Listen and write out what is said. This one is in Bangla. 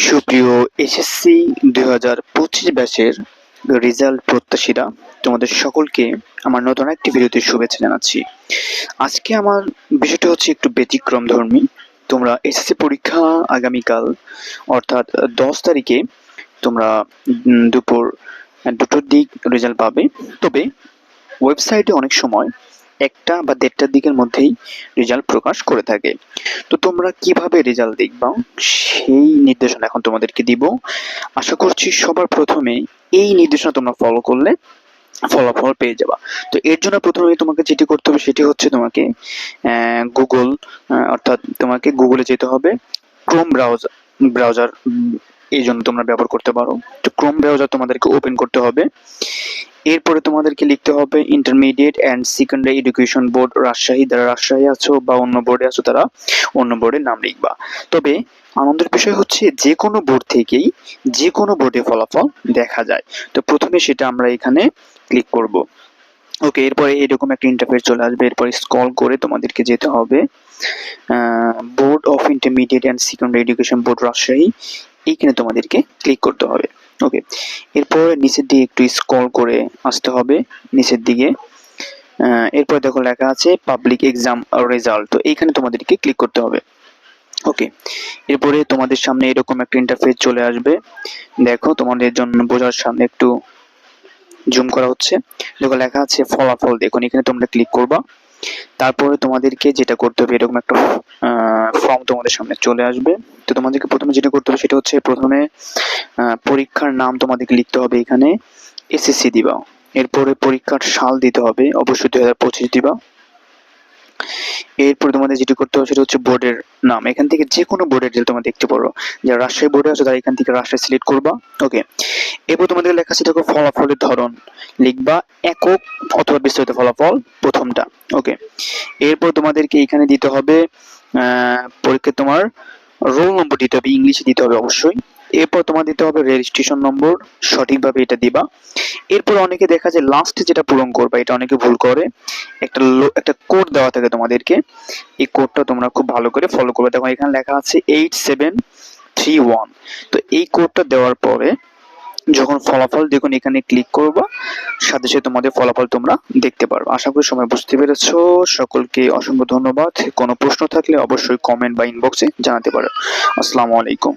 সুপ্রিয় এসএসসি 2025 ব্যাচের রেজাল্ট প্রত্যাশীরা, তোমাদের সকলকে আমার নতুন একটি ভিডিওতে শুভেচ্ছা জানাচ্ছি। আজকে আমার বিষয়টা হচ্ছে একটু ব্যতিক্রমধর্মী। তোমরা এসএসসি পরীক্ষা আগামীকাল অর্থাৎ 10 তারিখে তোমরা দুপুর 2টোর দিক রেজাল্ট পাবে। তবে ওয়েবসাইটে অনেক সময় 1টা বা 1:30টার দিকের মধ্যেই রেজাল্ট প্রকাশ করে থাকে। তো তোমরা কিভাবে রেজাল্ট দেখবা সেই নির্দেশনা এখন তোমাদেরকে দিব। আশা করছি সবার প্রথমে এই নির্দেশনা তোমরা ফলো করলে ফলাফল পেয়ে যাবা। তো এর জন্য প্রথমে তোমাকে যেটি করতে হবে সেটি হচ্ছে তোমাকে গুগল অর্থাৎ তোমাকে গুগলে যেতে হবে। ক্রোম ব্রাউজার এই জন্য তোমরা ব্যবহার করতে পারো। তো ক্রোম ব্রাউজার তোমাদেরকে ওপেন করতে হবে। এরপরে তোমাদেরকে লিখতে হবে intermediate and secondary education board Rajshahi. যারা রাজশাহী আছো বা অন্য বোর্ডে আছো তারা অন্য বোর্ডের নাম লিখবা। তবে আনন্দের বিষয় হচ্ছে যে কোনো বোর্ড থেকেই যে কোনো বোর্ডে ফলাফল দেখা যায়। তো প্রথমে সেটা আমরা এখানে ক্লিক করব। ওকে, এরপরে এরকম একটা ইন্টারফেস চলে আসবে। এরপর স্ক্রল করে তোমাদেরকে যেতে হবে board of intermediate and secondary education board Rajshahi, এইখানে তোমাদেরকে ক্লিক করতে হবে। ওকে, এরপর নিচের দিকে একটু স্ক্রল করে আসতে হবে নিচের দিকে। এরপর দেখো লেখা আছে পাবলিক এক্সাম রেজাল্ট, তো এইখানে তোমাদেরকে ক্লিক করতে হবে। ওকে, এরপরে তোমাদের সামনে এরকম একটা ইন্টারফেস চলে আসবে। দেখো তোমাদের জন্য বোঝার সামনে একটু জুম করা হচ্ছে। দেখো লেখা আছে ফলাফল, দেখুন এখানে তোমরা ক্লিক করবা। তারপরে তোমাদেরকে যেটা করতে হবে এরকম একটা ফর্ম তোমাদের সামনে চলে আসবে। তো তোমাদেরকে প্রথমে যেটা করতে হবে সেটা হচ্ছে প্রথমে পরীক্ষার নাম তোমাদেরকে লিখতে হবে, এখানে এসএসসি দিবা। এরপরে পরীক্ষার সাল দিতে হবে, অবশ্যই 2025 দিবা। এরপর তোমাদের যেটি করতে হবে সেটা হচ্ছে বোর্ডের নাম, এখান থেকে যে কোনো বোর্ডের রেজাল্ট তোমরা দেখতে পারো। যারা রাজশাহী বোর্ডে আছে তারা এখান থেকে রাজশাহী সিলেক্ট করবা। ওকে, এরপর তোমাদের লেখা আছে দেখো ফলাফলের ধরন লিখবা একক অথবা বিস্তারিত ফলাফল প্রথমটা। ওকে, এরপর তোমাদেরকে এখানে দিতে হবে পরীক্ষায় তোমার রোল নম্বর দিতে হবে, ইংলিশে দিতে হবে অবশ্যই। এরপর তোমার দিতে হবে রেজিস্ট্রেশন নম্বর, সঠিকভাবে এটা দিবা। এরপর অনেকে দেখা যায় লাস্টে যেটা পূরণ করবা, এটা অনেকে ভুল করে। একটা কোড দেওয়া থাকে তোমাদেরকে, এই কোডটা তোমরা খুব ভালো করে ফলো করবে। দেখো এখানে লেখা আছে 8731। তো এই কোডটা দেওয়ার পরে যখন ফলাফল দেখুন এখানে ক্লিক করবা, সাথে সাথে তোমাদের ফলাফল তোমরা দেখতে পারবে। আশা করি সময় বুঝতে পেরেছো। সকলকে অসংখ্য ধন্যবাদ। কোনো প্রশ্ন থাকলে অবশ্যই কমেন্ট বা ইনবক্সে জানাতে পারো। আসসালামু আলাইকুম।